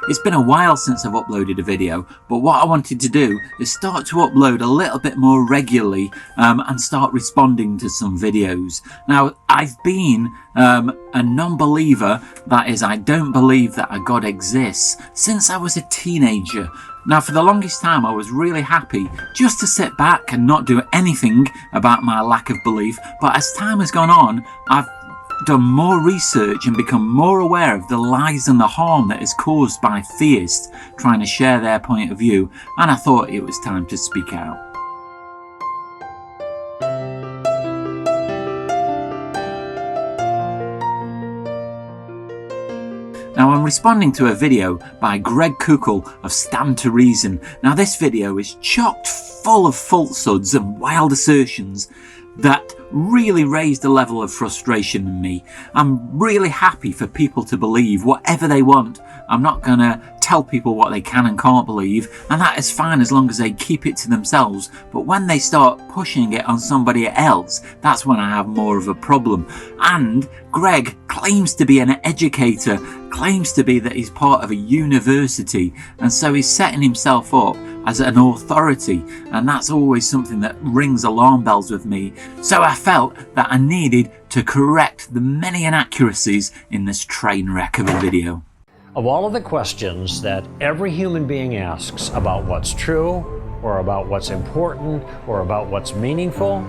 It's been a while since I've uploaded a video, but what I wanted to do is start to upload a little bit more regularly and start responding to some videos. Now, I've been a non-believer, that is, I don't believe that a God exists, since I was a teenager. Now, for the longest time, I was really happy just to sit back and not do anything about my lack of belief, but as time has gone on, I've done more research and become more aware of the lies and the harm that is caused by theists trying to share their point of view, and I thought it was time to speak out. Now, I'm responding to a video by Greg Koukl of Stand to Reason. Now, this video is chocked full of falsehoods and wild assertions that really raised a level of frustration in me. I'm really happy for people to believe whatever they want. I'm not going to tell people what they can and can't believe, and that is fine as long as they keep it to themselves. But when they start pushing it on somebody else, that's when I have more of a problem. And Greg claims to be an educator, claims to be that he's part of a university, and so he's setting himself up as an authority, and that's always something that rings alarm bells with me. So I felt that I needed to correct the many inaccuracies in this train wreck of a video. Of all of the questions that every human being asks about what's true, or about what's important, or about what's meaningful,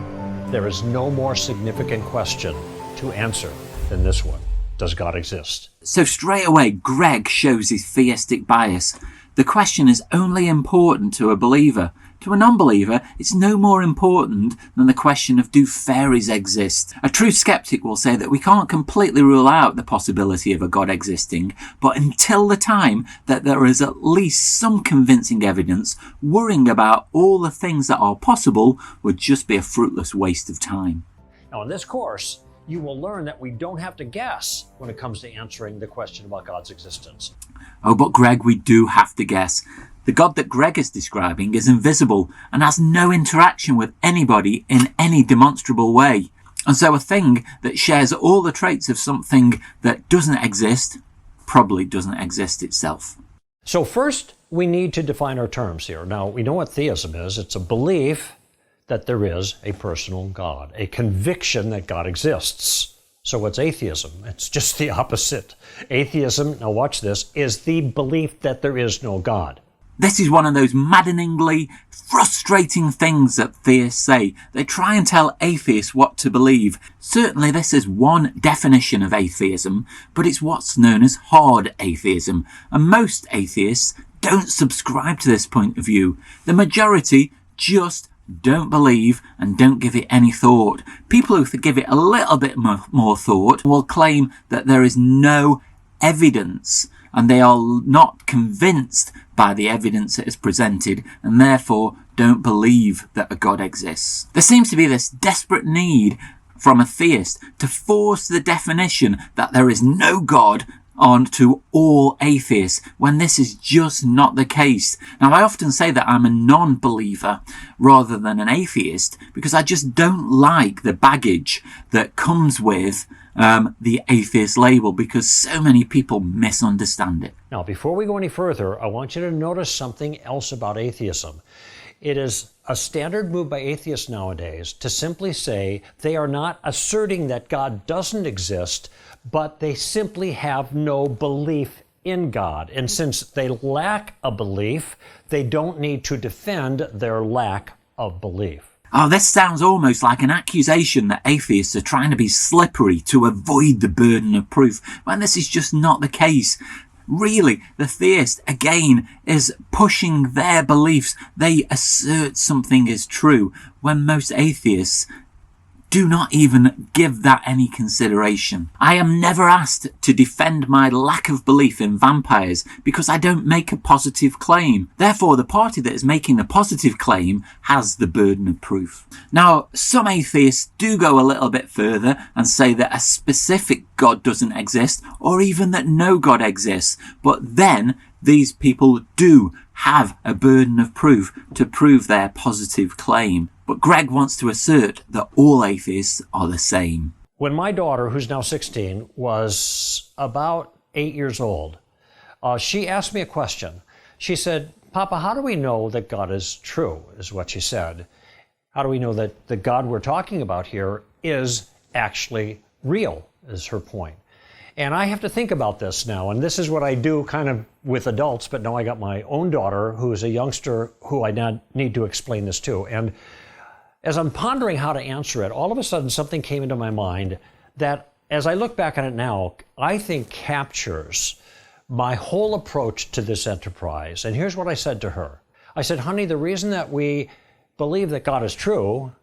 there is no more significant question to answer than this one. Does God exist? So straight away, Greg shows his theistic bias. The question is only important to a believer. To a non-believer, it's no more important than the question of do fairies exist. A true skeptic will say that we can't completely rule out the possibility of a God existing, but until the time that there is at least some convincing evidence, worrying about all the things that are possible would just be a fruitless waste of time. Now, in this course, you will learn that we don't have to guess when it comes to answering the question about God's existence. Oh, but Greg, we do have to guess. The God that Greg is describing is invisible and has no interaction with anybody in any demonstrable way. And so a thing that shares all the traits of something that doesn't exist probably doesn't exist itself. So first, we need to define our terms here. Now, we know what theism is. It's a belief that there is a personal God, a conviction that God exists. So what's atheism? It's just the opposite. Atheism, now watch this, is the belief that there is no God. This is one of those maddeningly frustrating things that theists say. They try and tell atheists what to believe. Certainly this is one definition of atheism, but it's what's known as hard atheism. And most atheists don't subscribe to this point of view. The majority just don't believe and don't give it any thought. People who give it a little bit more thought will claim that there is no evidence and they are not convinced by the evidence that is presented and therefore don't believe that a God exists. There seems to be this desperate need from a theist to force the definition that there is no God onto all atheists, when this is just not the case. Now, I often say that I'm a non-believer rather than an atheist because I just don't like the baggage that comes with the atheist label, because so many people misunderstand it. Now, before we go any further, I want you to notice something else about atheism. It is a standard move by atheists nowadays to simply say they are not asserting that God doesn't exist, but they simply have no belief in God. And since they lack a belief, they don't need to defend their lack of belief. Oh, this sounds almost like an accusation that atheists are trying to be slippery to avoid the burden of proof, when this is just not the case. Really, the theist, again, is pushing their beliefs. They assert something is true, when most atheists do not even give that any consideration. I am never asked to defend my lack of belief in vampires because I don't make a positive claim. Therefore, the party that is making the positive claim has the burden of proof. Now, some atheists do go a little bit further and say that a specific God doesn't exist, or even that no God exists, but then these people do have a burden of proof to prove their positive claim. But Greg wants to assert that all atheists are the same. When my daughter, who's now 16, was about 8 years old, She asked me a question. She said, Papa, how do we know that God is true, is what she said. How do we know that the God we're talking about here is actually real, is her point. And I have to think about this now, and this is what I do kind of with adults, but now I got my own daughter who is a youngster who I now need to explain this to. And as I'm pondering how to answer it, all of a sudden something came into my mind that, as I look back on it now, I think captures my whole approach to this enterprise. And here's what I said to her. I said, honey, the reason that we believe that God is true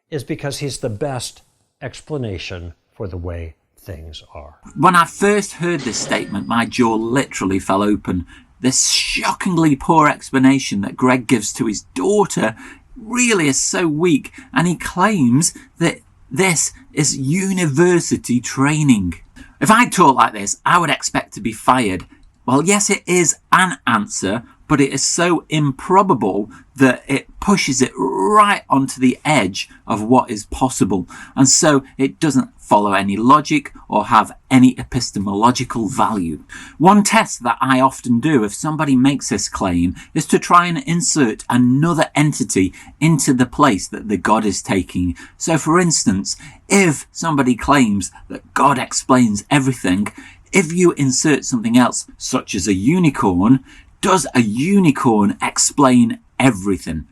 is because he's the best explanation for the way things are. When I first heard this statement, my jaw literally fell open. This shockingly poor explanation that Greg gives to his daughter really is so weak, and he claims that this is university training. If I taught like this, I would expect to be fired. Well, yes, it is an answer, but it is so improbable that it pushes it right onto the edge of what is possible. And so it doesn't follow any logic or have any epistemological value. One test that I often do if somebody makes this claim is to try and insert another entity into the place that the God is taking. So for instance, if somebody claims that God explains everything, if you insert something else, such as a unicorn, does a unicorn explain everything?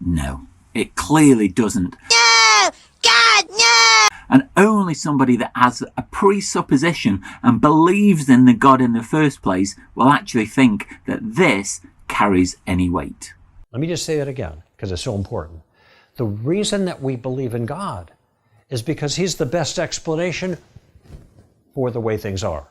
No, it clearly doesn't. No! God, no! And only somebody that has a presupposition and believes in the God in the first place will actually think that this carries any weight. Let me just say that again, because it's so important. The reason that we believe in God is because he's the best explanation for the way things are.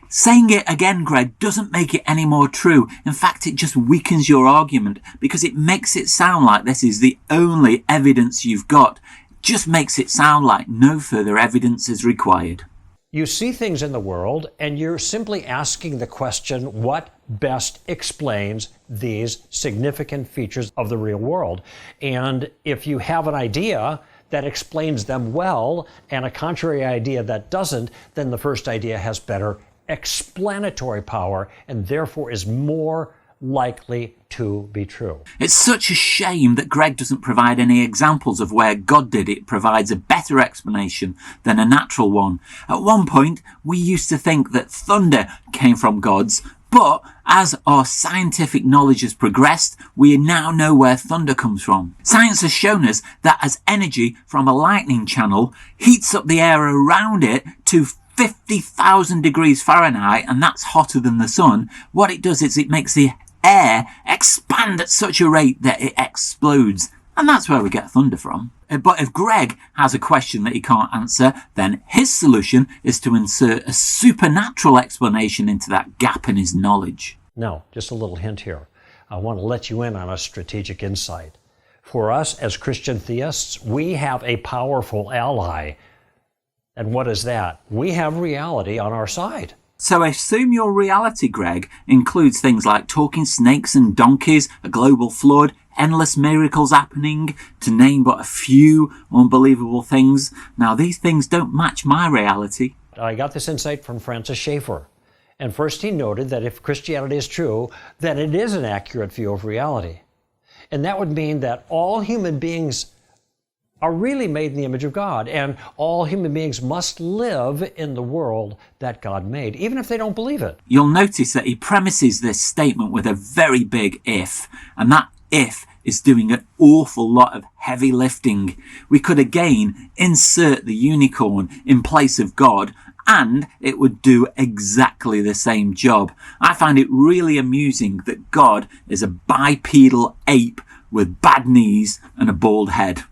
Saying it again, Greg, doesn't make it any more true. In fact, it just weakens your argument because it makes it sound like this is the only evidence you've got. It just makes it sound like no further evidence is required. You see things in the world and you're simply asking the question, what best explains these significant features of the real world? And if you have an idea that explains them well and a contrary idea that doesn't, then the first idea has better explanatory power and therefore is more likely to be true. It's such a shame that Greg doesn't provide any examples of where God did it provides a better explanation than a natural one. At one point, we used to think that thunder came from gods, but as our scientific knowledge has progressed, we now know where thunder comes from. Science has shown us that as energy from a lightning channel heats up the air around it to 50,000 degrees Fahrenheit, and that's hotter than the sun, what it does is it makes the air expand at such a rate that it explodes. And that's where we get thunder from. But if Greg has a question that he can't answer, then his solution is to insert a supernatural explanation into that gap in his knowledge. Now, just a little hint here. I want to let you in on a strategic insight. For us as Christian theists, we have a powerful ally. And what is that? We have reality on our side. So I assume your reality, Greg, includes things like talking snakes and donkeys, a global flood, endless miracles happening, to name but a few unbelievable things. Now, these things don't match my reality. I got this insight from Francis Schaeffer. And first he noted that if Christianity is true, then it is an accurate view of reality. And that would mean that all human beings are really made in the image of God, and all human beings must live in the world that God made, even if they don't believe it. You'll notice that he premises this statement with a very big if, and that if is doing an awful lot of heavy lifting. We could again insert the unicorn in place of God, and it would do exactly the same job. I find it really amusing that God is a bipedal ape with bad knees and a bald head.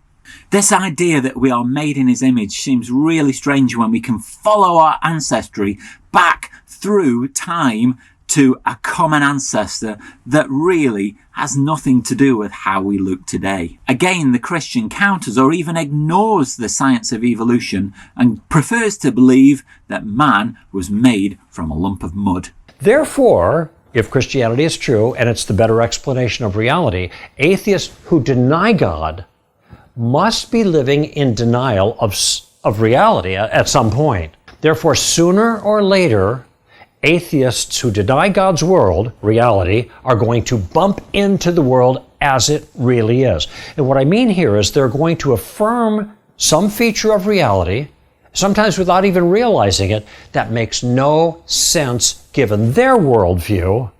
This idea that we are made in his image seems really strange when we can follow our ancestry back through time to a common ancestor that really has nothing to do with how we look today. Again, the Christian counters or even ignores the science of evolution and prefers to believe that man was made from a lump of mud. Therefore, if Christianity is true and it's the better explanation of reality, atheists who deny God must be living in denial of reality at some point. Therefore, sooner or later, atheists who deny God's world, reality, are going to bump into the world as it really is. And what I mean here is they're going to affirm some feature of reality, sometimes without even realizing it, that makes no sense given their worldview,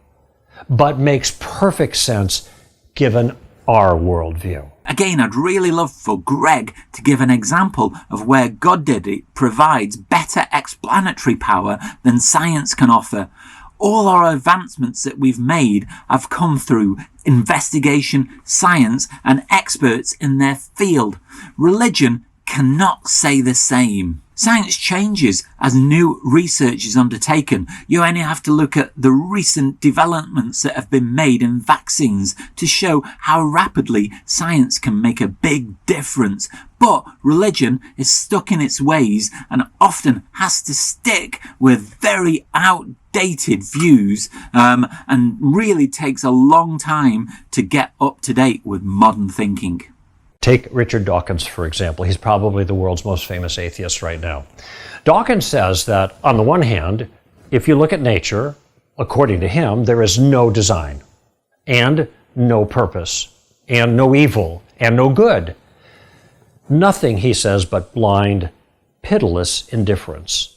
but makes perfect sense given our worldview. Again, I'd really love for Greg to give an example of where God did it provides better explanatory power than science can offer. All our advancements that we've made have come through investigation, science, and experts in their field. Religion cannot say the same. Science changes as new research is undertaken. You only have to look at the recent developments that have been made in vaccines to show how rapidly science can make a big difference. But religion is stuck in its ways and often has to stick with very outdated views and really takes a long time to get up to date with modern thinking. Take Richard Dawkins, for example. He's probably the world's most famous atheist right now. Dawkins says that, on the one hand, if you look at nature, according to him, there is no design, and no purpose, and no evil, and no good. Nothing, he says, but blind, pitiless indifference.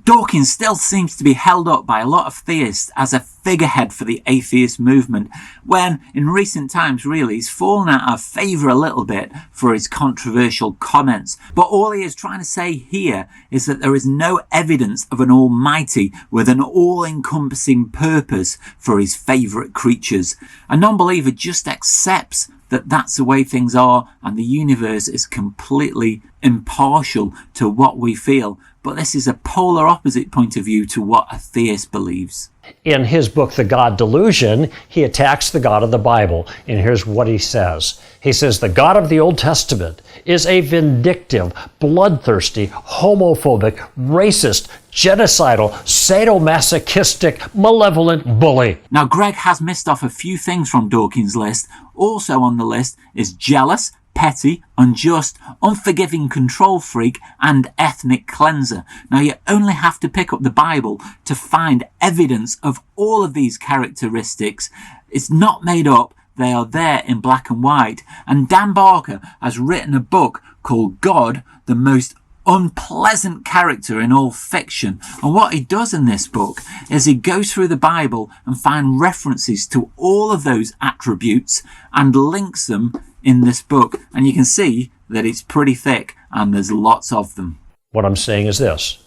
Dawkins still seems to be held up by a lot of theists as a figurehead for the atheist movement, when in recent times really he's fallen out of favour a little bit for his controversial comments. But all he is trying to say here is that there is no evidence of an almighty with an all-encompassing purpose for his favourite creatures. A non-believer just accepts that that's the way things are and the universe is completely impartial to what we feel. But this is a polar opposite point of view to what a theist believes. In his book, The God Delusion, he attacks the God of the Bible. And here's what he says. He says, the God of the Old Testament is a vindictive, bloodthirsty, homophobic, racist, genocidal, sadomasochistic, malevolent bully. Now, Greg has missed off a few things from Dawkins' list. Also on the list is jealous, petty, unjust, unforgiving control freak, and ethnic cleanser. Now, you only have to pick up the Bible to find evidence of all of these characteristics. It's not made up. They are there in black and white. And Dan Barker has written a book called God, the Most Unpleasant Character in All Fiction. And what he does in this book is he goes through the Bible and finds references to all of those attributes and links them in this book. And you can see that it's pretty thick and there's lots of them. What I'm saying is this.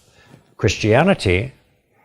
Christianity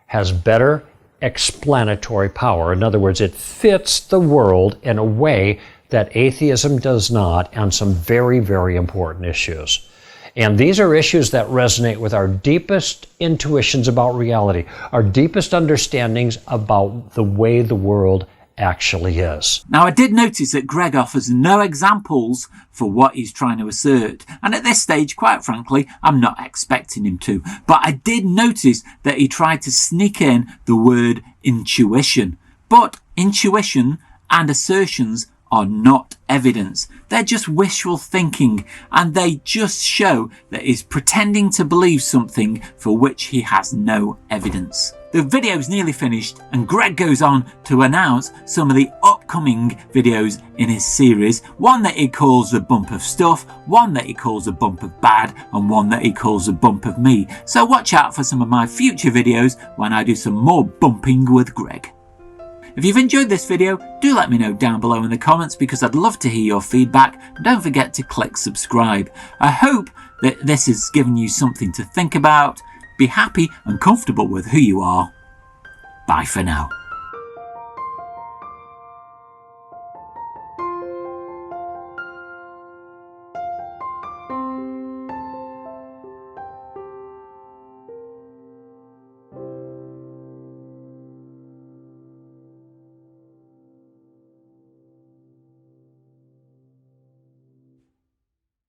has better explanatory power. In other words, it fits the world in a way that atheism does not on some very, very important issues. And these are issues that resonate with our deepest intuitions about reality, our deepest understandings about the way the world actually is. Now, I did notice that Greg offers no examples for what he's trying to assert. And at this stage, quite frankly, I'm not expecting him to. But I did notice that he tried to sneak in the word intuition. But intuition and assertions are not evidence. They're just wishful thinking, and they just show that he's pretending to believe something for which he has no evidence. The video's nearly finished, and Greg goes on to announce some of the upcoming videos in his series. One that he calls a bump of stuff, one that he calls a bump of bad, and one that he calls a bump of me. So watch out for some of my future videos when I do some more bumping with Greg. If you've enjoyed this video, do let me know down below in the comments because I'd love to hear your feedback. And don't forget to click subscribe. I hope that this has given you something to think about. Be happy and comfortable with who you are. Bye for now.